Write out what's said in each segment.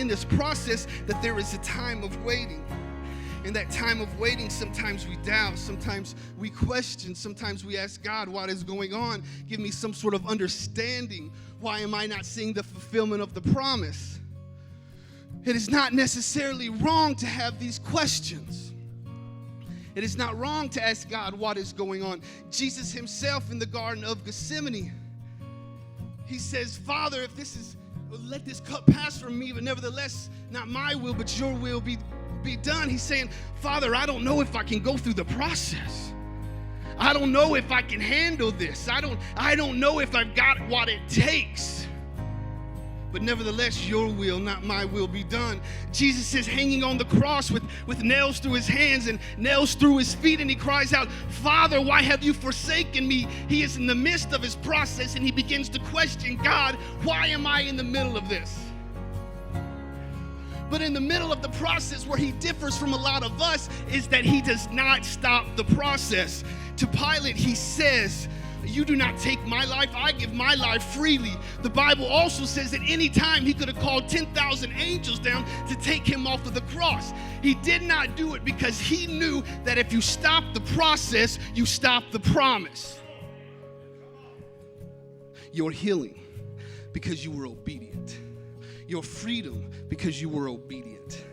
in this process that there is a time of waiting. In that time of waiting, sometimes we doubt, sometimes we question, sometimes we ask God, what is going on? Give me some sort of understanding. Why am I not seeing the fulfillment of the promise? It is not necessarily wrong to have these questions. It is not wrong to ask God what is going on. Jesus himself in the Garden of Gethsemane, he says, Father, if this is, let this cup pass from me, but nevertheless, not my will, but your will be done. He's saying, Father, I don't know if I can go through the process. I don't know if I can handle this. I don't know if I've got what it takes. But nevertheless, your will, not my will, be done. Jesus is hanging on the cross with nails through his hands and nails through his feet, and he cries out, Father, why have you forsaken me? He is in the midst of his process, and he begins to question, God, why am I in the middle of this? But in the middle of the process, where he differs from a lot of us, is that he does not stop the process. To Pilate, he says, you do not take my life, I give my life freely. The Bible also says that any time he could have called 10,000 angels down to take him off of the cross. He did not do it because he knew that if you stop the process, you stop the promise. Your healing, because you were obedient. Your freedom, because you were obedient.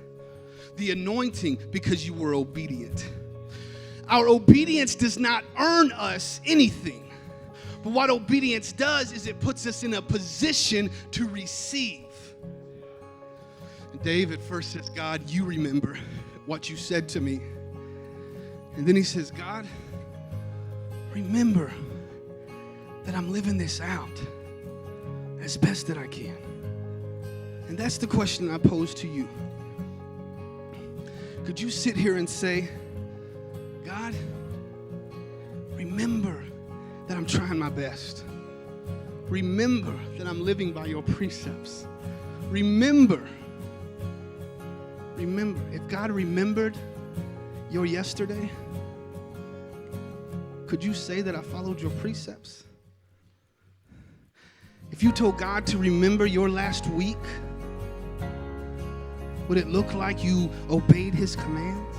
The anointing, because you were obedient. Our obedience does not earn us anything. But what obedience does is it puts us in a position to receive. David first says, God, you remember what you said to me. And then he says, God, remember that I'm living this out as best that I can. And that's the question I pose to you. Could you sit here and say, God, remember that I'm trying my best. Remember that I'm living by your precepts. Remember. If God remembered your yesterday, could you say that I followed your precepts? If you told God to remember your last week, would it look like you obeyed his commands?